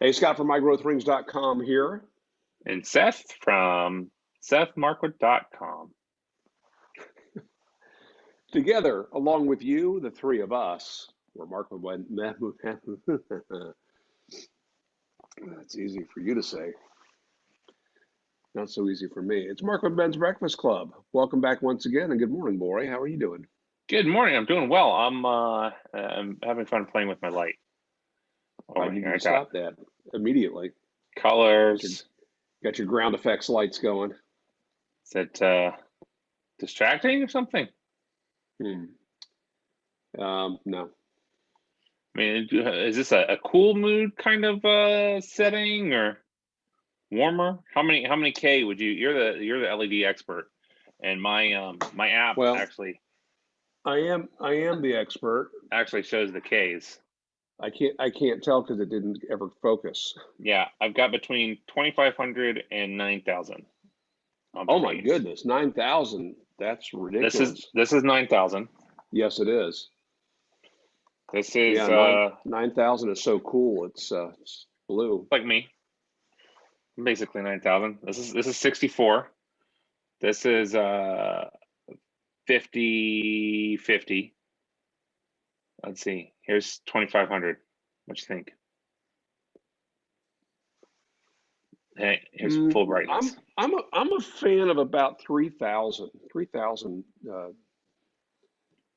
Hey, Scott from MyGrowthRings.com here. And Seth from SethMarkwood.com. Together, along with you, the three of us, we're Markwood. That's easy for you to say. Not so easy for me. It's Markwood Ben's Breakfast Club. Welcome back once again, and good morning, Bory. How are you doing? Good morning. I'm doing well. I'm having fun playing with my light. I need to stop that immediately. Colors. Got your ground effects lights going. Is it distracting or something? No. I mean, is this a cool mood kind of setting or warmer? How many K would you? You're the LED expert, and my my app actually. I am the expert. Actually shows the Ks. I can't tell because it didn't ever focus. Yeah, I've got between 2,500 and 9,000. Oh my goodness, 9,000. That's ridiculous. This is 9,000. Yes, it is. This is 9,000 is so cool. It's blue. Like me. Basically 9,000. This is 64. This is 50. Let's see. Here's 2,500. What you think? Hey, here's full brightness. I'm a fan of about 3,000. 3,000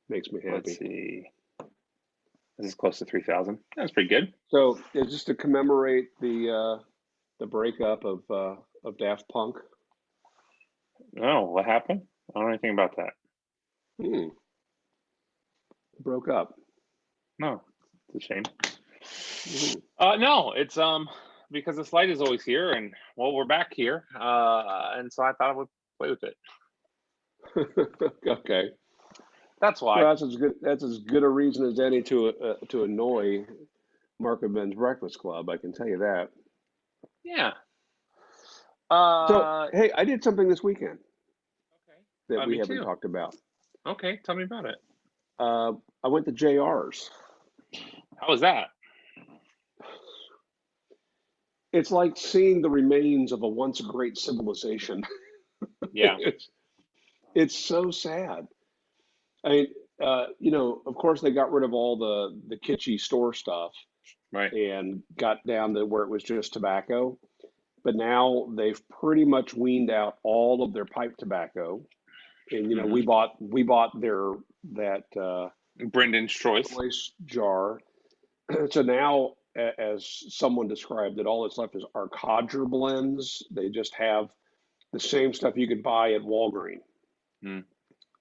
makes me happy. Let's see. This is close to 3,000. That's pretty good. So it's just to commemorate the breakup of Daft Punk. Oh, what happened? I don't know anything about that. Broke up. No, it's a shame. No, it's because this light is always here, and well, we're back here, and so I thought I would play with it. Okay, that's why. Well, that's as good a reason as any to annoy Markwood Ben's Breakfast Club. I can tell you that. Yeah. So hey, I did something this weekend. Okay. That we haven't talked about. Okay, tell me about it. I went to JR's. How was that? It's like seeing the remains of a once great civilization. Yeah. It's so sad. I mean, of course they got rid of all the kitschy store stuff, right, and got down to where it was just tobacco. But now they've pretty much weaned out all of their pipe tobacco. And we bought that Brendan's Choice jar. So now, as someone described it, all that's left is our codger blends. They just have the same stuff you could buy at Walgreens. And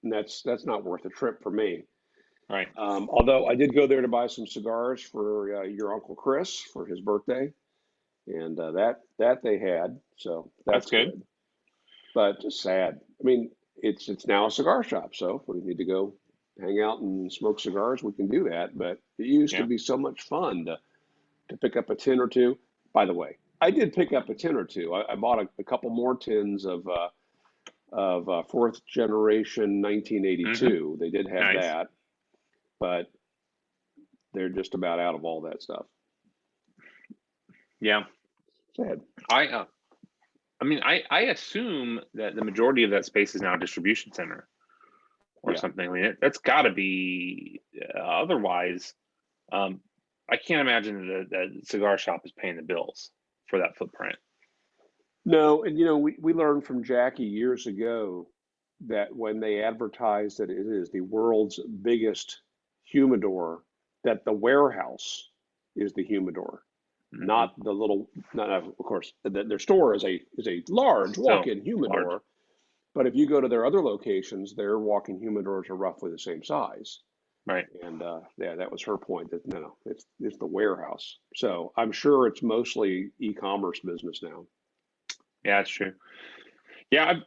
that's not worth a trip for me. Right. Although I did go there to buy some cigars for your Uncle Chris for his birthday, and that they had, so that's good. But just sad. I mean, it's now a cigar shop, so if we need to go hang out and smoke cigars, we can do that. But it used to be so much fun to pick up a tin or two. By the way, I did pick up a tin or two. I bought a couple more tins of fourth generation 1982. They did have that, but they're just about out of all that stuff. Yeah. Sad. I mean, I assume that the majority of that space is now a distribution center or something. I mean, that's got to be. Otherwise, I can't imagine that the cigar shop is paying the bills for that footprint. No, and we learned from Jackie years ago that when they advertise that it is the world's biggest humidor, that the warehouse is the humidor. Not the little. Not, of course, their store is a large walk-in humidor, but if you go to their other locations, their walk-in humidors are roughly the same size. Right. And that was her point. That no, it's the warehouse. So I'm sure it's mostly e-commerce business now. Yeah, that's true. Yeah,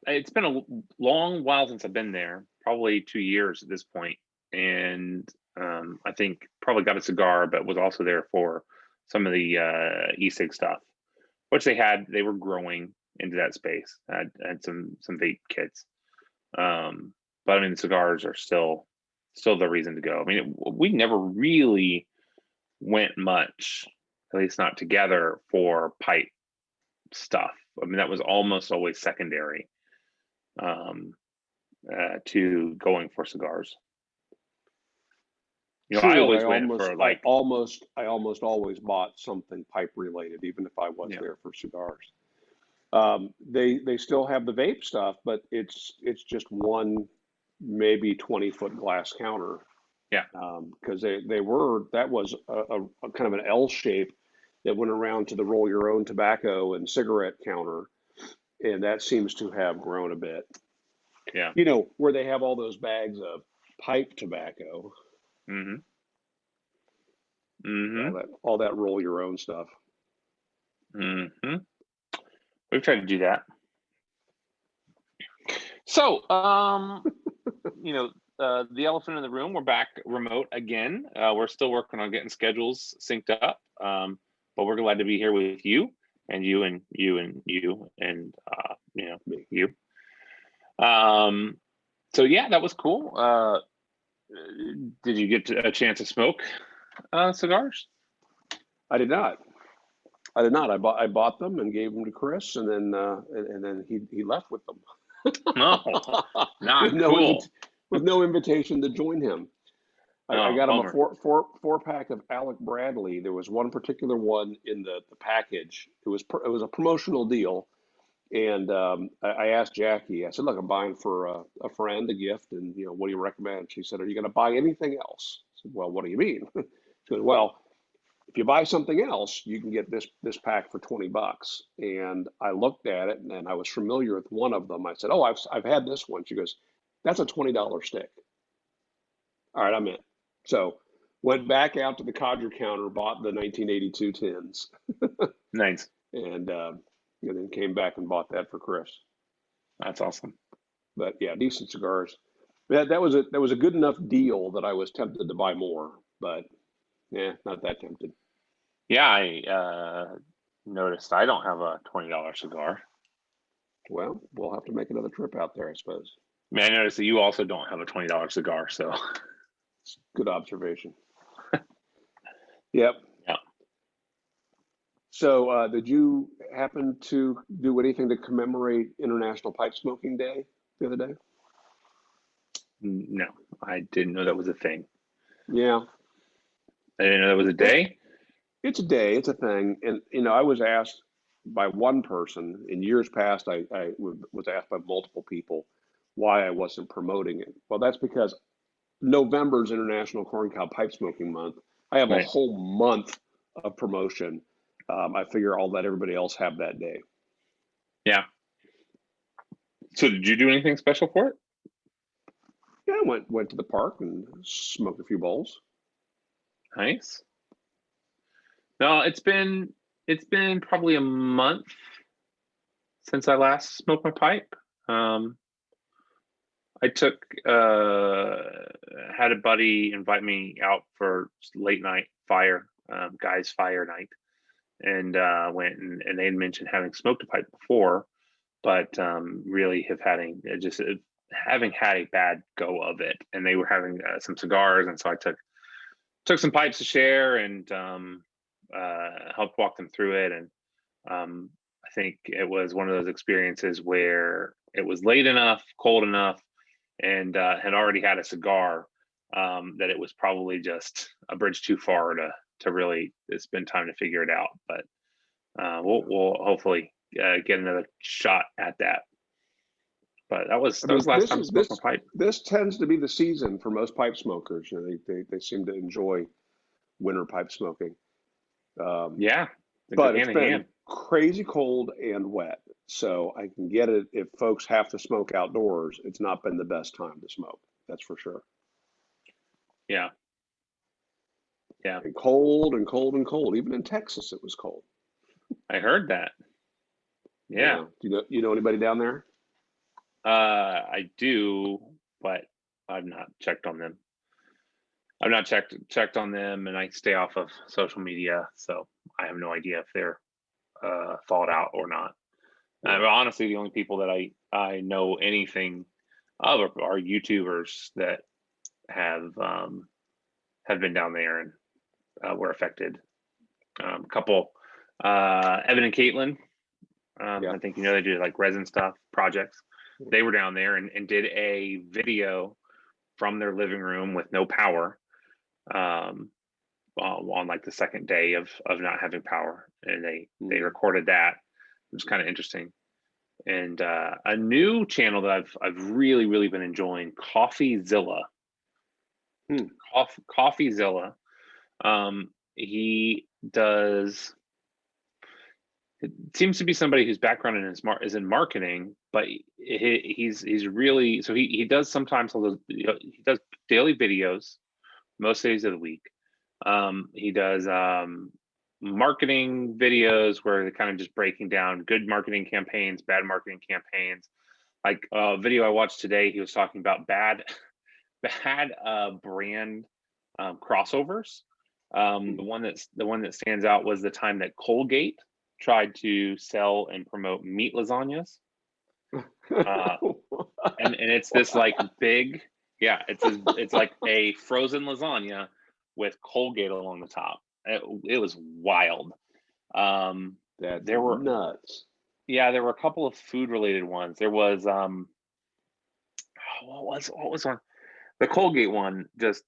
it's been a long while since I've been there. Probably 2 years at this point, and I think probably got a cigar, but was also there for some of the e-cig stuff, which they were growing into that space. Had some vape kits, but I mean the cigars are still the reason to go. I mean we never really went much at least not together, for pipe stuff. I mean, that was almost always secondary to going for cigars. You know, True, I always went for like, I almost always bought something pipe related, even if I was there for cigars. They still have the vape stuff, but it's just one maybe 20-foot glass counter. yeah, Because that was a kind of an L shape that went around to the roll your own tobacco and cigarette counter, and that seems to have grown a bit. yeah. You know, where they have all those bags of pipe tobacco, Mm-hmm. Mm-hmm. all that roll your own stuff. Mm-hmm. We've tried to do that. So, you know, the elephant in the room, we're back remote again. We're still working on getting schedules synced up, but we're glad to be here with you and you and you and you and you know, Me. you. So yeah, that was cool. Did you get a chance to smoke cigars? I did not. I bought them and gave them to Chris, and then he left with them. No, with not no cool. with no invitation to join him. I Oh, got him a bummer. four pack of Alec Bradley. There was one particular one in the package. It was a promotional deal, and I asked Jackie. I said, "Look, I'm buying for a friend a gift, and you know, what do you recommend?" She said, "Are you going to buy anything else?" I said, "Well, what do you mean?" She goes, "Well, if you buy something else, you can get this pack for $20." And I looked at it, and I was familiar with one of them. I said, "Oh, I've had this one." She goes, "That's a $20 stick." All right, I'm in. So went back out to the codger counter, bought the 1982 tins, Nice. and then came back and bought that for Chris. That's awesome. But yeah, decent cigars. That was a good enough deal that I was tempted to buy more, but yeah, not that tempted. Yeah, I noticed I don't have a $20 cigar. Well, we'll have to make another trip out there, I suppose. I mean, I noticed that you also don't have a $20 cigar, so Good observation. Yep. yeah. So, did you happen to do anything to commemorate International Pipe Smoking Day the other day? No, I didn't know that was a thing. Yeah. I didn't know that was a It, day. it's a day, it's a thing. And, you know, I was asked by one person in years past, was asked by multiple people why I wasn't promoting it. Well, that's because November's International Corncob Pipe Smoking Month. I have a Right. whole month of promotion. I figure I'll let everybody else have that day. Yeah. So did you do anything special for it? Yeah, I went to the park and smoked a few bowls. Nice. No, it's been probably a month since I last smoked my pipe. I took had a buddy invite me out for late night fire, guys fire night, and went and they had mentioned having smoked a pipe before, but really have having had a bad go of it, and they were having some cigars, and so I took some pipes to share and helped walk them through it, and I think it was one of those experiences where it was late enough, cold enough, and had already had a cigar that it was probably just a bridge too far to really spend time to figure it out. But we'll hopefully get another shot at that. But that was I the mean, last time I smoked my pipe. this tends to be the season for most pipe smokers. You know, they seem to enjoy winter pipe smoking. Yeah, they go But it's hand in been hand. crazy cold and wet, so I can get it if folks have to smoke outdoors. It's not been the best time to smoke. That's for sure. Yeah, yeah, And cold and cold and cold. Even in Texas, it was cold. I heard that. Yeah, Yeah. Do you know anybody down there? I do, but I've not checked on them. I've not checked on them, and I stay off of social media, so I have no idea if they're thawed out or not. Yeah. Honestly, the only people that I know anything of are YouTubers that have been down there and were affected. couple, Evan and Caitlin. Yeah. I think they do like resin stuff projects. They were down there and did a video from their living room with no power, on like the second day of not having power, and they recorded that. It was kind of interesting. And a new channel that I've really been enjoying, CoffeeZilla. CoffeeZilla. He does. It seems to be somebody whose background is in marketing, but he's really, so he does sometimes he does daily videos most days of the week. He does marketing videos where they're kind of just breaking down good marketing campaigns, bad marketing campaigns. Like a video I watched today, he was talking about bad brand crossovers. The one that stands out was the time that Colgate tried to sell and promote meat lasagnas. And it's this like big, it's like a frozen lasagna with Colgate along the top. It was wild. There were nuts. Yeah, there were a couple of food related ones. There was what was one? The Colgate one just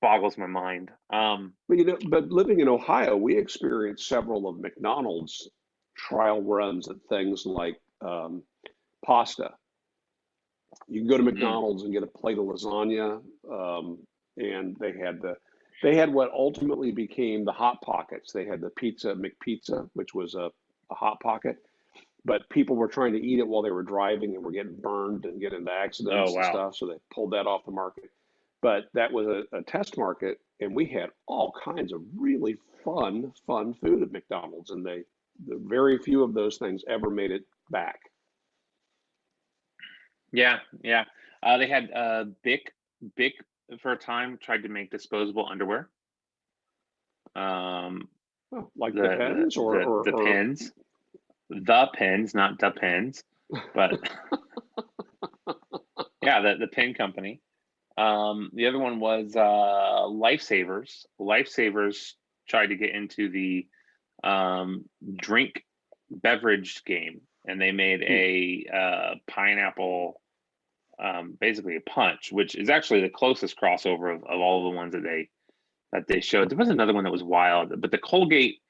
boggles my mind. But living in Ohio, we experienced several of McDonald's trial runs at things like pasta. You can go to McDonald's and get a plate of lasagna, and they had what ultimately became the Hot Pockets. They had the pizza McPizza, which was a Hot Pocket, but people were trying to eat it while they were driving and were getting burned and getting into accidents and stuff, so they pulled that off the market. But that was a test market, and we had all kinds of really fun food at McDonald's, and the very few of those things ever made it back. Yeah. They had Bic for a time tried to make disposable underwear. Like the pens or the pens. The pens, not the pens, but yeah, the pen company. The other one was Lifesavers. Lifesavers tried to get into the drink beverage game, and they made a pineapple, basically a punch, which is actually the closest crossover of all the ones that they showed. There was another one that was wild, but the Colgate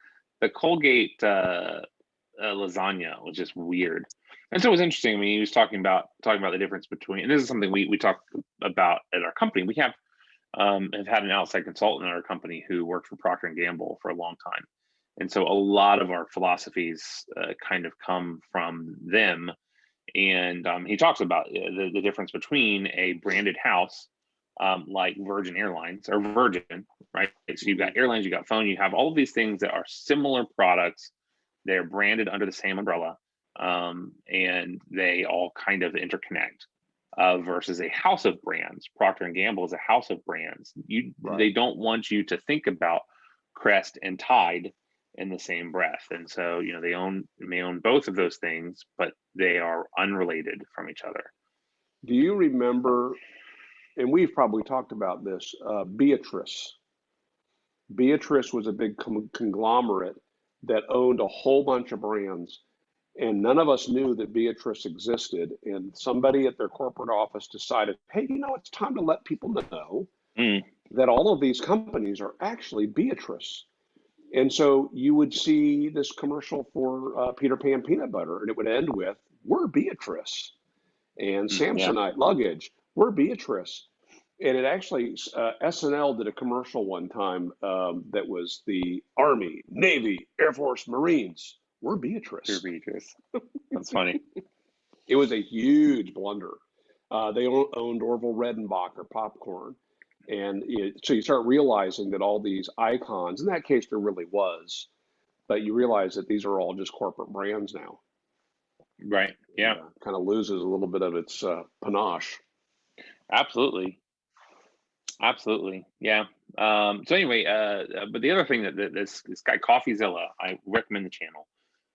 lasagna was just weird. And so it was interesting. I mean, he was talking about the difference between, and this is something we talk about at our company. We have had an outside consultant in our company who worked for Procter and Gamble for a long time, and so a lot of our philosophies kind of come from them. And he talks about the difference between a branded house like Virgin Airlines or Virgin, right? So you've got airlines, you got phone, you have all of these things that are similar products. They're branded under the same umbrella, and they all kind of interconnect. Versus a house of brands. Procter and Gamble is a house of brands. They don't want you to think about Crest and Tide in the same breath, and so they may own both of those things, but they are unrelated from each other. Do you remember? And we've probably talked about this. Beatrice. Beatrice was a big conglomerate that owned a whole bunch of brands, and none of us knew that Beatrice existed. And somebody at their corporate office decided, hey, it's time to let people know that all of these companies are actually Beatrice. And so you would see this commercial for Peter Pan peanut butter, and it would end with, we're Beatrice. And Samsonite luggage, we're Beatrice. And it actually, SNL did a commercial one time that was the Army, Navy, Air Force, Marines. We're Beatrice. We're Beatrice. That's funny. It was a huge blunder. They owned Orville Redenbacher popcorn. And so you start realizing that all these icons, in that case, there really was, but you realize that these are all just corporate brands now. Right. Yeah. Kind of loses a little bit of its panache. Absolutely. Yeah. So anyway, but the other thing that this guy CoffeeZilla, I recommend the channel.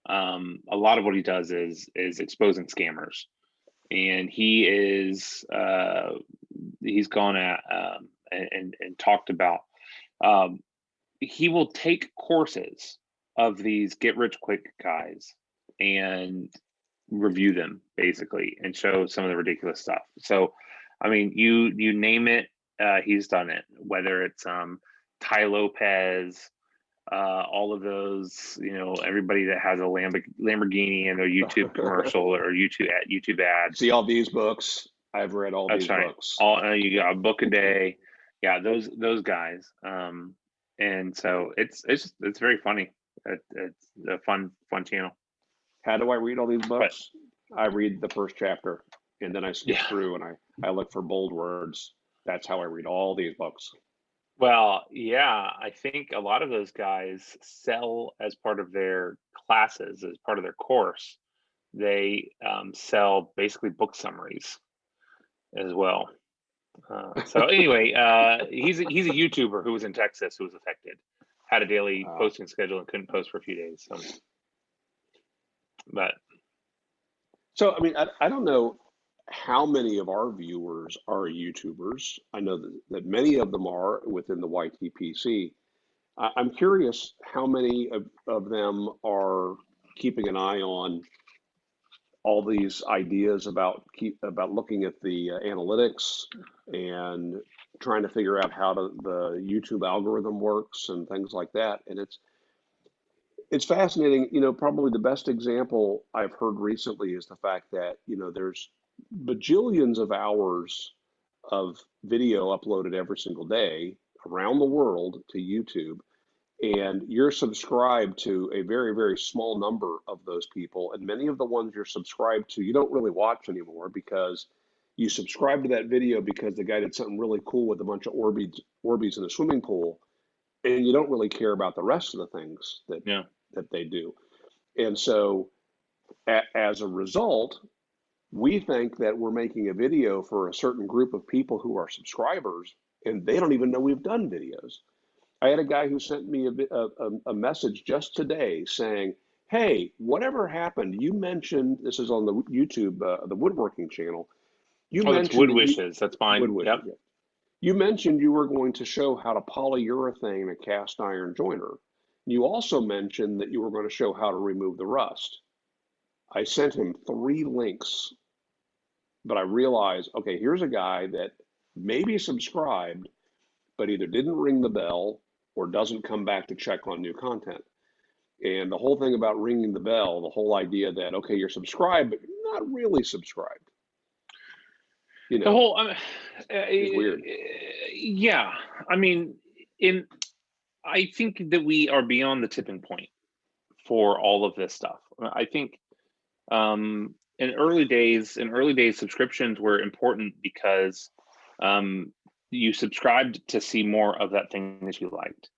A lot of what he does is exposing scammers, and he's gone at and talked about he will take courses of these get rich quick guys and review them basically and show some of the ridiculous stuff. So, I mean, you name it, he's done it. Whether it's Ty Lopez, all of those, everybody that has a Lamborghini in their YouTube commercial or YouTube ad. See all these books. I've read all these books. You got a book a day. Yeah, those guys. And so it's very funny. It's a fun channel. How do I read all these books? I read the first chapter and then I skip through and I look for bold words. That's how I read all these books. Well, yeah, I think a lot of those guys sell as part of their classes, as part of their course. They sell basically book summaries as well. So anyway, he's a YouTuber who was in Texas who was affected, had a daily posting schedule and couldn't post for a few days. So I mean, I don't know how many of our viewers are YouTubers. I know that many of them are within the YTPC. I'm curious how many of them are keeping an eye on all these ideas about looking at the analytics and trying to figure out how the YouTube algorithm works and things like that. And it's fascinating. Probably the best example I've heard recently is the fact that, there's bajillions of hours of video uploaded every single day around the world to YouTube. And you're subscribed to a very, very small number of those people. And many of the ones you're subscribed to, you don't really watch anymore because you subscribe to that video because the guy did something really cool with a bunch of Orbeez in a swimming pool. And you don't really care about the rest of the things that they do. And so as a result, we think that we're making a video for a certain group of people who are subscribers, and they don't even know we've done videos. I had a guy who sent me a message just today saying, hey, whatever happened? You mentioned, this is on the YouTube, the woodworking channel. That's Wood Wishes. That's fine. Wood Wishes, yeah. You mentioned you were going to show how to polyurethane a cast iron joiner. You also mentioned that you were going to show how to remove the rust. I sent him 3 links, but I realized, okay, here's a guy that maybe subscribed, but either didn't ring the bell or doesn't come back to check on new content. And the whole thing about ringing the bell, the whole idea that, okay, you're subscribed, but you're not really subscribed. The whole, is weird. Yeah, I mean, I think that we are beyond the tipping point for all of this stuff. I think in early days, subscriptions were important because you subscribed to see more of that thing that you liked.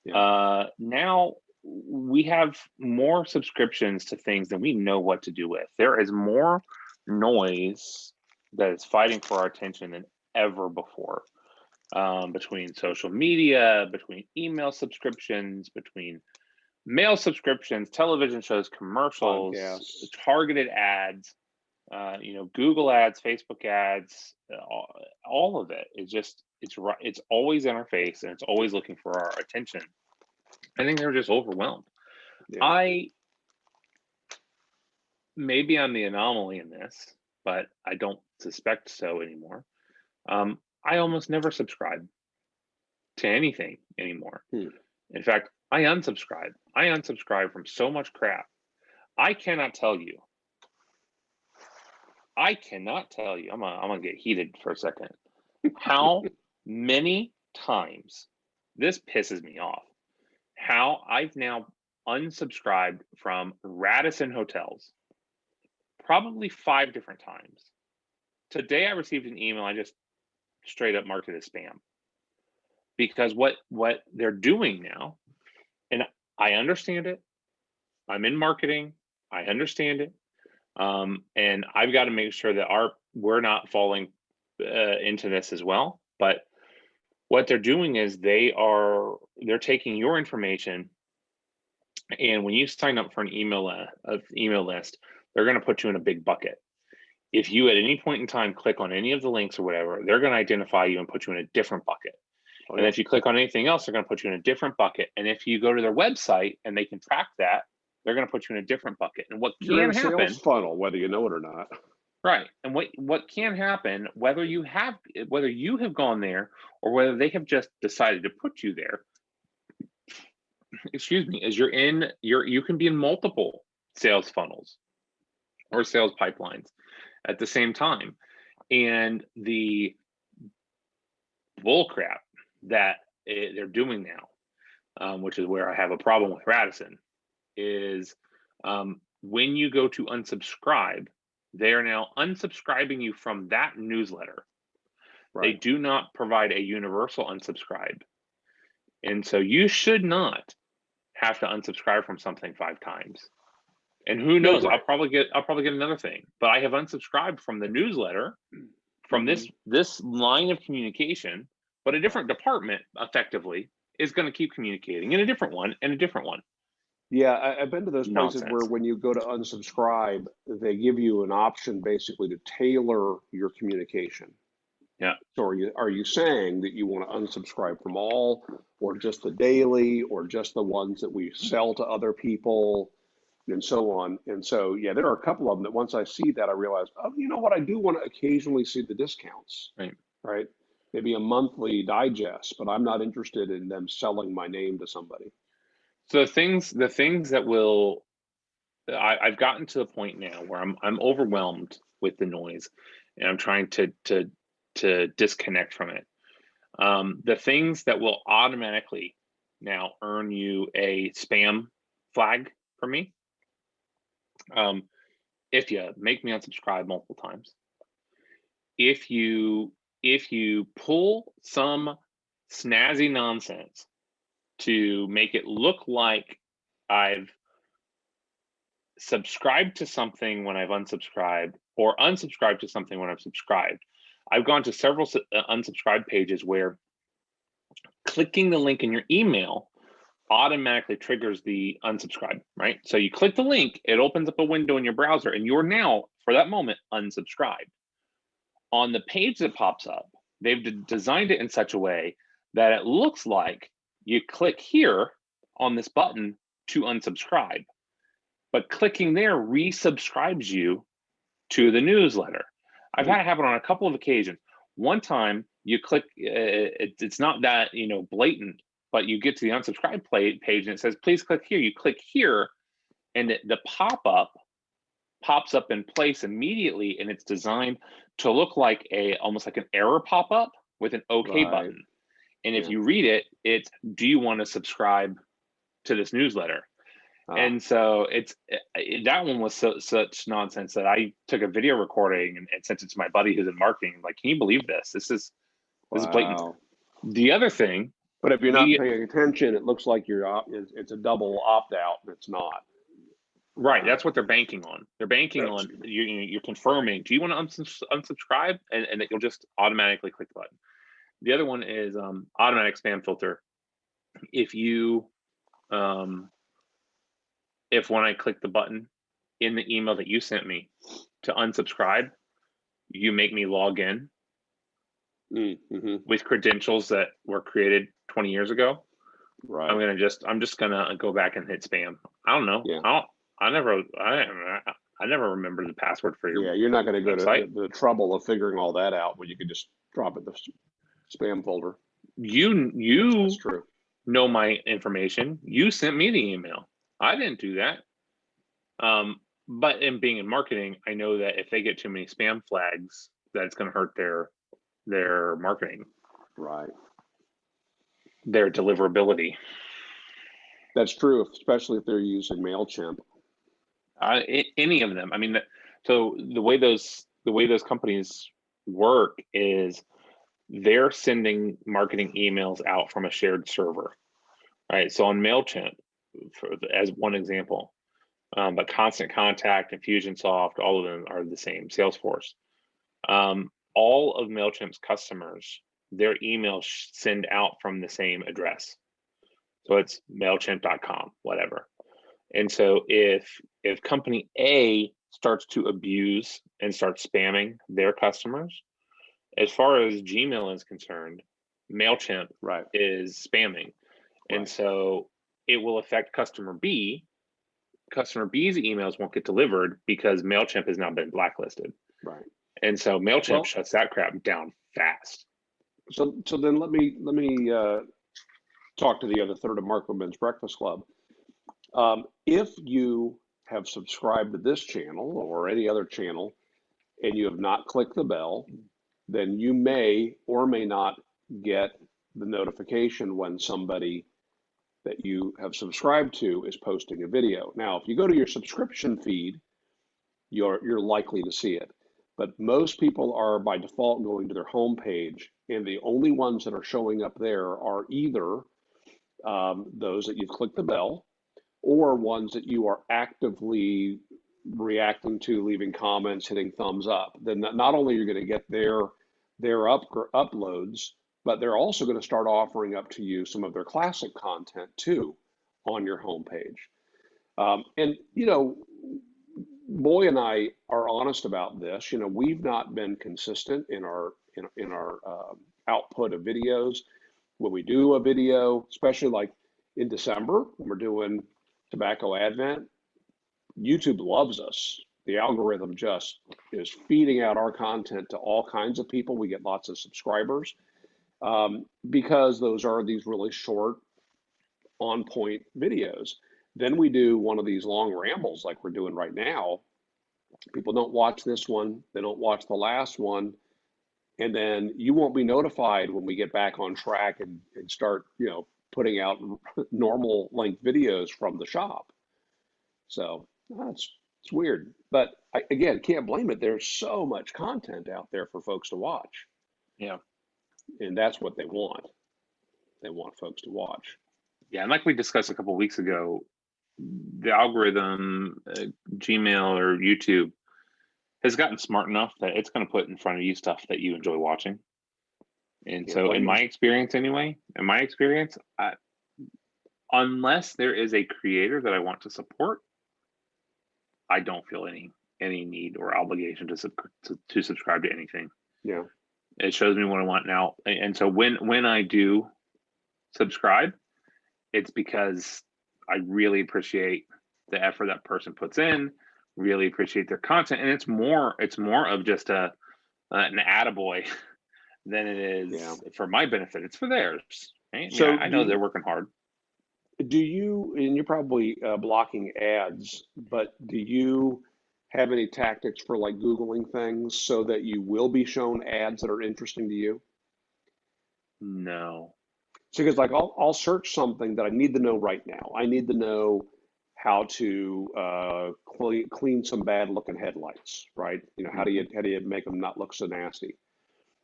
Yeah. Now we have more subscriptions to things than we know what to do with. There is more noise that is fighting for our attention than ever before. Between social media, between email subscriptions, between mail subscriptions, television shows, commercials, podcasts, targeted ads, Google ads, Facebook ads, all of it is just, it's always in our face and it's always looking for our attention. I think they're just overwhelmed. Yeah. Maybe I'm the anomaly in this, but I don't suspect so anymore. I almost never subscribe to anything anymore. In fact, I unsubscribe. I unsubscribe from so much crap. I cannot tell you. I'm gonna get heated for a second. How many times, this pisses me off, how I've now unsubscribed from Radisson hotels, probably 5 different times. Today I received an email, I just straight up marked it as spam. Because what they're doing now, and I understand it, I'm in marketing, I understand it, and I've got to make sure that we're not falling into this as well. But what they're doing is they're taking your information, and when you sign up for an email list, they're going to put you in a big bucket. If you at any point in time click on any of the links or whatever, they're going to identify you and put you in a different bucket. And then if you click on anything else, they're going to put you in a different bucket. And if you go to their website and they can track that, they're going to put you in a different bucket. And what You're in can a happen, sales funnel, whether you know it or not. right? And what can happen, whether you have gone there or whether they have just decided to put you there, excuse me, is you can be in multiple sales funnels or sales pipelines at the same time. And the bull crap that they're doing now, which is where I have a problem with Radisson, is when you go to unsubscribe, they are now unsubscribing you from that newsletter. Right. They do not provide a universal unsubscribe. And so you should not have to unsubscribe from something 5 times. And who knows, I'll probably get another thing. But I have unsubscribed from the newsletter, from this line of communication, but a different department effectively is going to keep communicating in a different one and a different one. Yeah, I've been to those places where when you go to unsubscribe, they give you an option basically to tailor your communication. Yeah. So are you saying that you want to unsubscribe from all, or just the daily, or just the ones that we sell to other people, and so on? And so, yeah, there are a couple of them that once I see that, I realize, oh, you know what? I do want to occasionally see the discounts. Right. Maybe a monthly digest, but I'm not interested in them selling my name to somebody. So the things that will, I've gotten to the point now where I'm overwhelmed with the noise, and I'm trying to disconnect from it. The things that will automatically now earn you a spam flag for me, if you make me unsubscribe multiple times, if you pull some snazzy nonsense to make it look like I've subscribed to something when I've unsubscribed, or unsubscribed to something when I've subscribed. I've gone to several unsubscribe pages where clicking the link in your email automatically triggers the unsubscribe, right? So you click the link, it opens up a window in your browser, and you're now, for that moment, unsubscribed. On the page that pops up, they've designed it in such a way that it looks like you click here on this button to unsubscribe, but clicking there resubscribes you to the newsletter. I've had it happen on a couple of occasions. One time you click, it's not that blatant, but you get to the unsubscribe page and it says, please click here. You click here, and the pop-up pops up in place immediately, and it's designed to look like almost like an error pop-up with an OK button. And if you read it, it's, do you want to subscribe to this newsletter? And so that one was such nonsense that I took a video recording and sent it to my buddy who's in marketing. Like, can you believe this? This is blatant. The other thing, but if you're not paying attention, it looks like it's a double opt out, and it's not. Right, that's what they're banking on. They're banking on you're confirming. Do you want to unsubscribe? And you'll just automatically click the button. The other one is automatic spam filter. If when I click the button in the email that you sent me to unsubscribe, you make me log in with credentials that were created 20 years ago. Right. I'm just gonna go back and hit spam. I don't know. Yeah. I never remember the password for your. Yeah, you're not going to go to the trouble of figuring all that out when you could just drop it in the spam folder. That's true. Know my information. You sent me the email. I didn't do that. But in being in marketing, I know that if they get too many spam flags, that it's going to hurt their marketing. Right. Their deliverability. That's true, especially if they're using MailChimp. Any of them. I mean, so the way those companies work is they're sending marketing emails out from a shared server, right? So on MailChimp, as one example, but Constant Contact, Infusionsoft, all of them are the same. Salesforce, all of MailChimp's customers, their emails send out from the same address. So it's MailChimp.com, whatever. And so if company A starts to abuse and start spamming their customers, as far as Gmail is concerned, MailChimp Right. is spamming. And Right. so it will affect customer B. Customer B's emails won't get delivered because MailChimp has now been blacklisted. Right. And so MailChimp Well, shuts that crap down fast. so then let me talk to the other third of Marco Ben's Breakfast Club. If you have subscribed to this channel or any other channel and you have not clicked the bell, then you may or may not get the notification when somebody that you have subscribed to is posting a video. Now, if you go to your subscription feed, you're likely to see it. But most people are by default going to their home page, and the only ones that are showing up there are either those that you've clicked the bell, or ones that you are actively reacting to, leaving comments, hitting thumbs up. Then not only are you going to get their uploads, but they're also going to start offering up to you some of their classic content too on your homepage. And Boy and I are honest about this. We've not been consistent in our output of videos. When we do a video, especially like in December when we're doing Tobacco Advent, YouTube loves us. The algorithm just is feeding out our content to all kinds of people. We get lots of subscribers because those are these really short, on point videos. Then we do one of these long rambles like we're doing right now. People don't watch this one, they don't watch the last one, and then you won't be notified when we get back on track and start, putting out normal length videos from the shop. So it's weird, but again, can't blame it. There's so much content out there for folks to watch. Yeah. And that's what they want. They want folks to watch. Yeah, and like we discussed a couple of weeks ago, the algorithm, Gmail or YouTube, has gotten smart enough that it's going to put in front of you stuff that you enjoy watching. And so, in my experience, unless there is a creator that I want to support, I don't feel any need or obligation to subscribe to anything. Yeah, it shows me what I want now. And so when I do subscribe, it's because I really appreciate the effort that person puts in, really appreciate their content, and it's more of just an attaboy than it is for my benefit. It's for theirs. Right? So I know they're working hard. Do you, and you're probably blocking ads, but do you have any tactics for like Googling things so that you will be shown ads that are interesting to you? No. So because like I'll search something that I need to know right now. I need to know how to clean some bad looking headlights, right? How do you make them not look so nasty?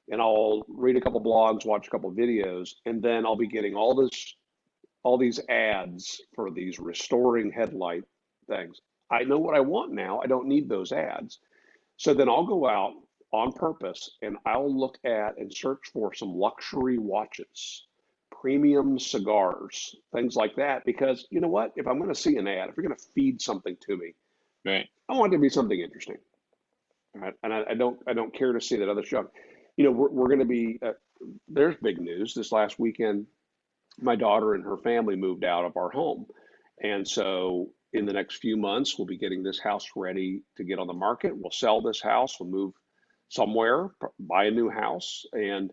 And I'll read a couple blogs, watch a couple videos, and then I'll be getting all these ads for these restoring headlight things. I know what I want now. I don't need those ads. So then I'll go out on purpose and I'll look at and search for some luxury watches, premium cigars, things like that. Because you know what? If I'm going to see an ad, if you're going to feed something to me, right, I want it to be something interesting. All right? And I don't care to see that other junk. We're going to be, there's big news this last weekend. My daughter and her family moved out of our home. And so in the next few months, we'll be getting this house ready to get on the market. We'll sell this house, we'll move somewhere, buy a new house. And,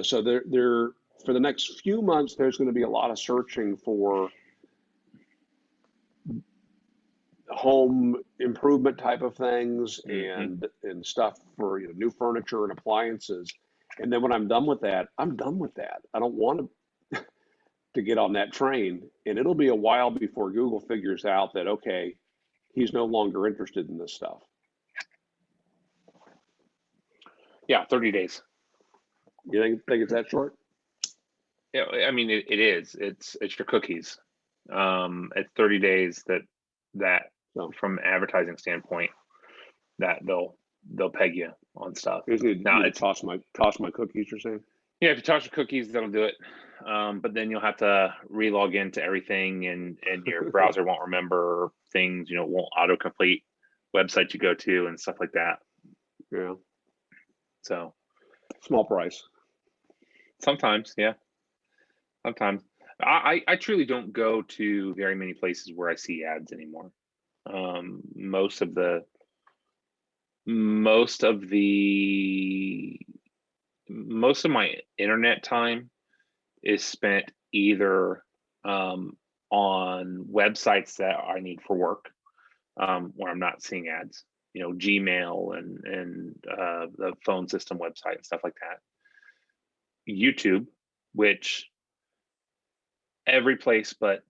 so there for the next few months, there's going to be a lot of searching for home improvement type of things and stuff for new furniture and appliances. And then when I'm done with that, I'm done with that. I don't want to get on that train, and it'll be a while before Google figures out that, okay, he's no longer interested in this stuff. Yeah, 30 days. You think it's that short? Yeah, I mean it is. It's your cookies. It's 30 days that from an advertising standpoint that they'll peg you on stuff. Now it's toss my cookies, you're saying? Yeah, if you toss your cookies, that'll do it. But then you'll have to re-log into everything, and your browser won't remember things. Won't autocomplete websites you go to and stuff like that. Yeah. So small price. Sometimes, yeah. Sometimes. I truly don't go to very many places where I see ads anymore. Most of the most of my internet time is spent either on websites that I need for work, where I'm not seeing ads, Gmail and the phone system website and stuff like that. YouTube, which every place but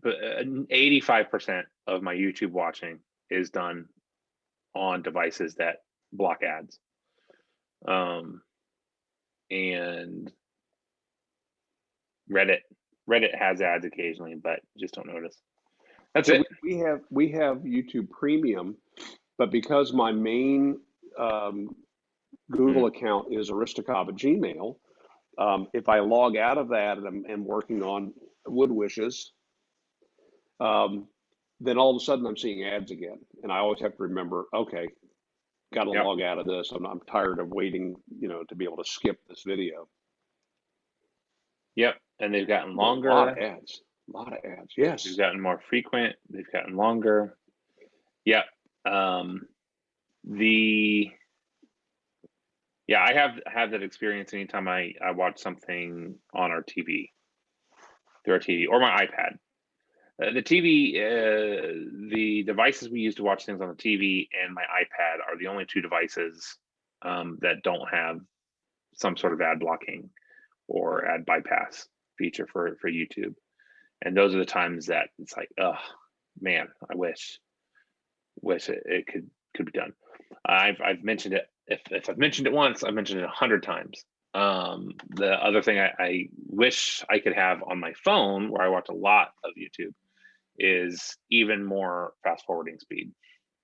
85% of my YouTube watching is done on devices that block ads. And Reddit has ads occasionally, but just don't notice. That's So it. we have YouTube Premium, but because my main Google account is Aristocob at Gmail, if I log out of that and I'm working on Wood Wishes, then all of a sudden I'm seeing ads again, and I always have to remember, okay, got to Yep. log out of this. I'm tired of waiting, to be able to skip this video. Yep. And they've gotten longer. A lot of ads. A lot of ads. Yes. They've gotten more frequent. They've gotten longer. Yep. I have that experience anytime I watch something on our TV, through our TV or my iPad. The TV, the devices we use to watch things on the TV and my iPad are the only two devices that don't have some sort of ad blocking or ad bypass feature for YouTube. And those are the times that it's like, oh man, I wish it could be done. I've mentioned it. If I've mentioned it once, I've mentioned it 100 times. The other thing I wish I could have on my phone, where I watch a lot of YouTube, is even more fast forwarding speed.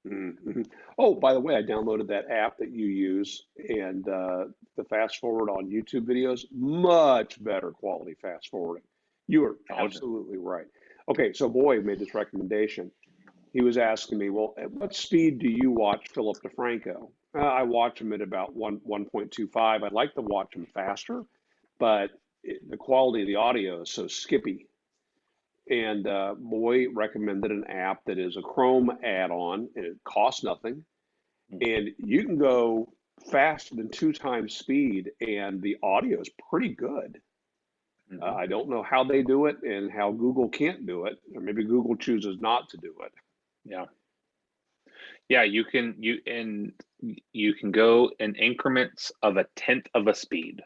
Mm-hmm. Oh, by the way, I downloaded that app that you use, and the fast forward on YouTube videos, much better quality fast forwarding. You are absolutely right. Okay, so Boy made this recommendation. He was asking me, well, at what speed do you watch Philip DeFranco? I watch him at about 1.25. I'd like to watch him faster, but the quality of the audio is so skippy. And Boy recommended an app that is a Chrome add-on, and it costs nothing. And you can go faster than 2 times speed, and the audio is pretty good. I don't know how they do it and how Google can't do it, or maybe Google chooses not to do it. Yeah, you can go in increments of 1/10 of a speed.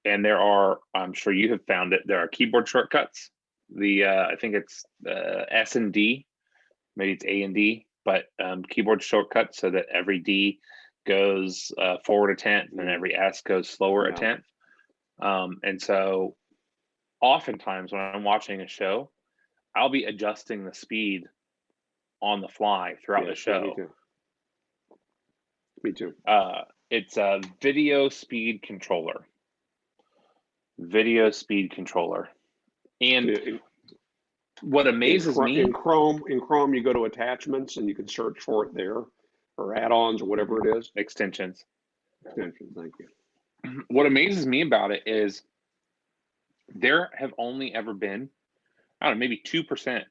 And there are, I'm sure you have found it, there are keyboard shortcuts. I think it's S and D, maybe it's A and D, but keyboard shortcuts so that every D goes forward 1/10 and every S goes slower 1/10. And so oftentimes when I'm watching a show, I'll be adjusting the speed on the fly throughout the show. Me too. It's a video speed controller. And what amazes me in Chrome, you go to attachments and you can search for it there, or add-ons or whatever it is. Extensions. Thank you. What amazes me about it is there have only ever been, I don't know, maybe 2%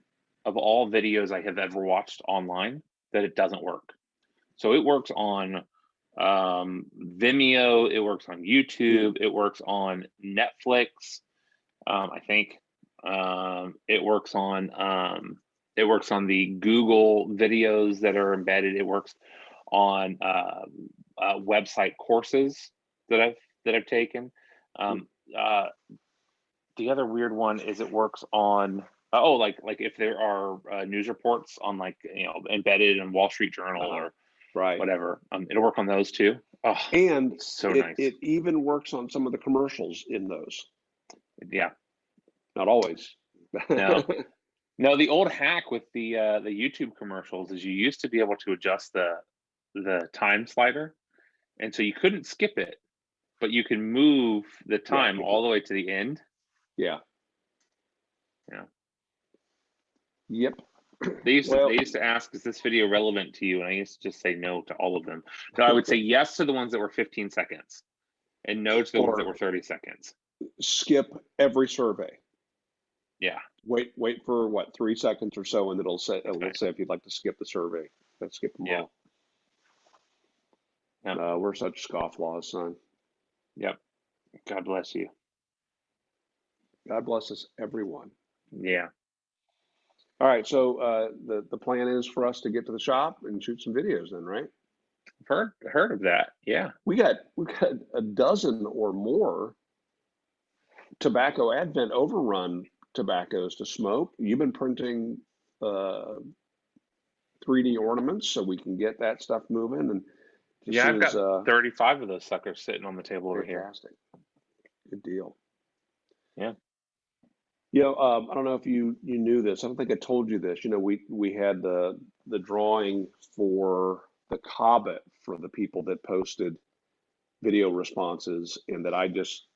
of all videos I have ever watched online that it doesn't work. So it works on Vimeo, it works on YouTube, it works on Netflix. I think it works on the Google videos that are embedded. It works on website courses that I've taken. The other weird one is it works on like if there are news reports on, like, embedded in Wall Street Journal or whatever, it'll work on those too. Oh, and so nice. It even works on some of the commercials in those. Yeah, not always. No, the old hack with the YouTube commercials is you used to be able to adjust the time slider, and so you couldn't skip it, but you can move the time all the way to the end. Yeah. Yeah. Yep. Well, they used to ask, is this video relevant to you? And I used to just say no to all of them. So I would say yes to the ones that were 15 seconds and no to the ones that were or 30 seconds. skip every survey. Yeah. Wait for what, 3 seconds or so, and it'll say Right. if you'd like to skip the survey. Let's skip them Yeah. all. Yep. We're such scofflaws, son. Yep. God bless you. God bless us, everyone. Yeah. All right, so the plan is for us to get to the shop and shoot some videos then, right? I've heard of that. Yeah. We got a dozen or more tobacco advent overrun tobaccos to smoke. You've been printing 3D ornaments so we can get that stuff moving, and as Yeah, I've soon got as 35 of those suckers sitting on the table over here. fantastic, good deal. Yeah. I don't know if you knew this. I don't think I told you this. We had the drawing for the Cobbett for the people that posted video responses, and that I just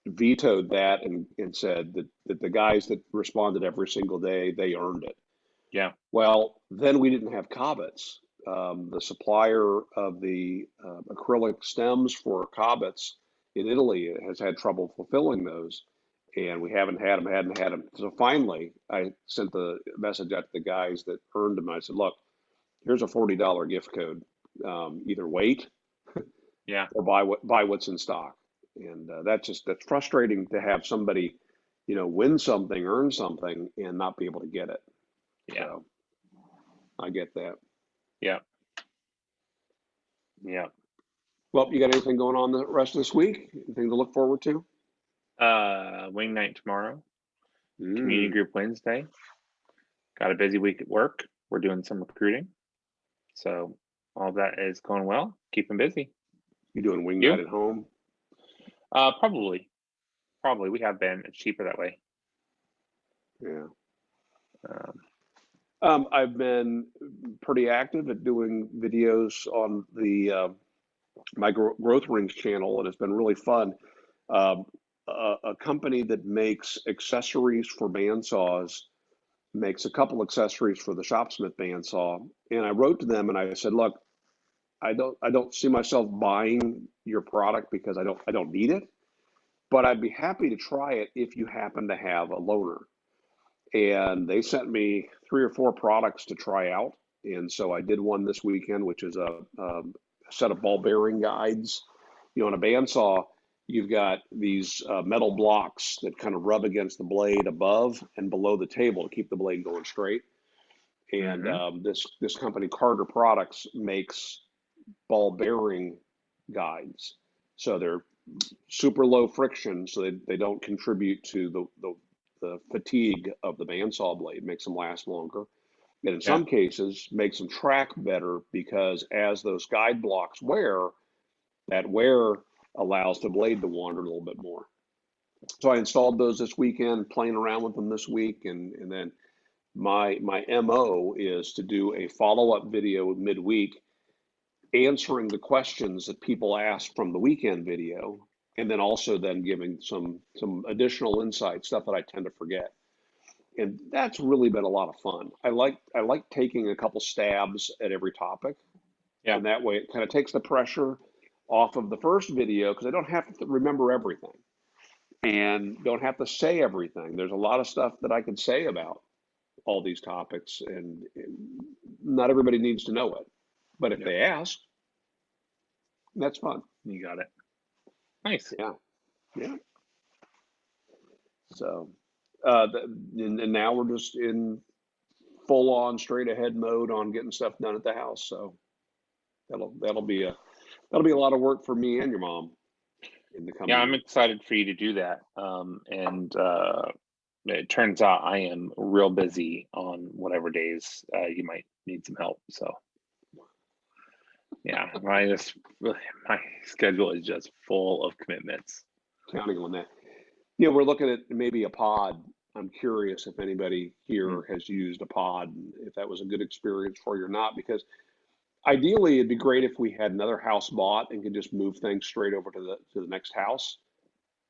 vetoed that and said that the guys that responded every single day, they earned it. Yeah. Well, then we didn't have Cobbetts. The supplier of the acrylic stems for Cobbetts in Italy has had trouble fulfilling those, and we hadn't had them. So finally, I sent the message out to the guys that earned them. I said, "Look, here's a $40 gift code. Either wait Yeah. or buy what's in stock." And that's frustrating to have somebody, win something, earn something, and not be able to get it. Yeah. So I get that. Yeah. Yeah. Well, you got anything going on the rest of this week? Anything to look forward to? Wing night tomorrow. Community group Wednesday. Got a busy week at work. We're doing some recruiting. So all that is going well. Keeping busy. You doing wing You? night at home? Probably. We have been. It's cheaper that way. Yeah. Um, I've been pretty active at doing videos on the my Growth Rings channel, and it's been really fun. Um, a company that makes accessories for bandsaws makes a couple accessories for the Shopsmith bandsaw, and I wrote to them and I said, "Look, I don't see myself buying your product because I don't need it, but I'd be happy to try it if you happen to have a loaner." And they sent me 3 or 4 products to try out, and so I did one this weekend, which is a set of ball bearing guides. On a bandsaw, you've got these metal blocks that kind of rub against the blade above and below the table to keep the blade going straight. And this company, Carter Products, makes ball bearing guides, so they're super low friction, so they don't contribute to the fatigue of the bandsaw blade, makes them last longer. And in yeah. some cases, makes them track better because as those guide blocks wear, that wear allows the blade to wander a little bit more. So I installed those this weekend, playing around with them this week, and then my MO is to do a follow-up video midweek answering the questions that people asked from the weekend video, and then also then giving some additional insight, stuff that I tend to forget. And that's really been a lot of fun. I like taking a couple stabs at every topic, Yeah. and that way it kind of takes the pressure off of the first video because I don't have to remember everything and don't have to say everything. There's a lot of stuff that I could say about all these topics, and not everybody needs to know it. But if Yeah. they ask, that's fun. You got it. Nice. Yeah. Yeah. So, and now we're just in full on straight ahead mode on getting stuff done at the house. So that'll be a lot of work for me and your mom in the coming Yeah, I'm week. excited for you to do that. And it turns out I am real busy on whatever days you might need some help. So yeah, my schedule is just full of commitments. Counting on that. We're looking at maybe a pod. I'm curious if anybody here has used a pod, if that was a good experience for you or not, because ideally it'd be great if we had another house bought and could just move things straight over to the next house.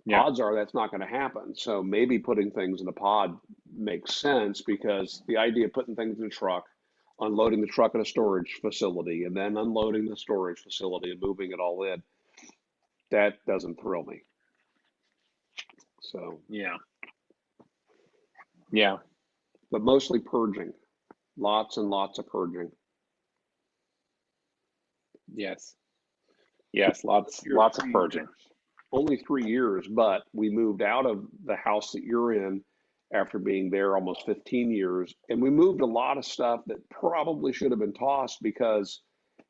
Yeah. odds are that's not going to happen. So maybe putting things in a pod makes sense, because the idea of putting things in a truck, unloading the truck at a storage facility, and then unloading the storage facility and moving it all in, that doesn't thrill me. So, Yeah. Yeah. but mostly purging, lots and lots of purging. Yes. Yes. Lots Here of 3 purging. years. Only 3 years, but we moved out of the house that you're in after being there almost 15 years. And we moved a lot of stuff that probably should have been tossed because,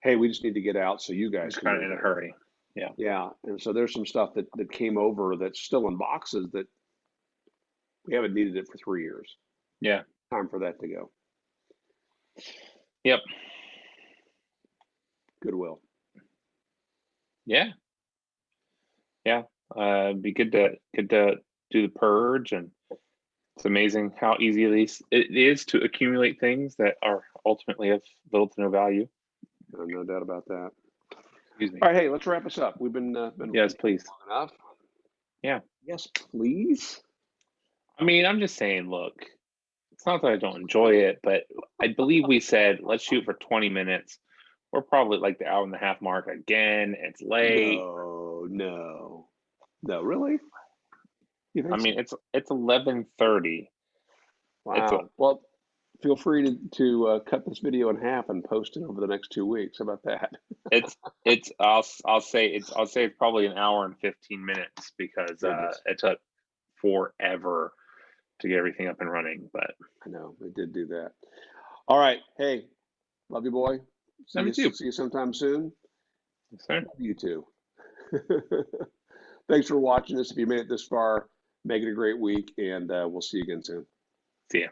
hey, we just need to get out so you guys It's can kind of move in a in. hurry. Yeah. Yeah. And so there's some stuff that came over that's still in boxes that we haven't needed it for 3 years. Yeah. Time for that to go. Yep. Goodwill. Yeah. Yeah. Be good to do the purge, and it's amazing how easy it is to accumulate things that are ultimately of little to no value. No doubt about that. Excuse me. All right, hey, let's wrap this up. We've been Yes, please. long enough. Yeah. Yes, please. I mean, I'm just saying, look, it's not that I don't enjoy it, but I believe we said let's shoot for 20 minutes. We're probably like the hour and a half mark again. It's late. No, really? You I think mean, so? it's 11:30. It's a Wow. Well, feel free to cut this video in half and post it over the next 2 weeks. How about that? it's I'll say it's probably an hour and 15 minutes because Goodness, it took forever to get everything up and running. But I know it did do that. All right. Hey, love you, boy. See me you. too. See you sometime soon. Yes, sir. Love you too. Thanks for watching this. If you made it this far, make it a great week, and we'll see you again soon. See ya.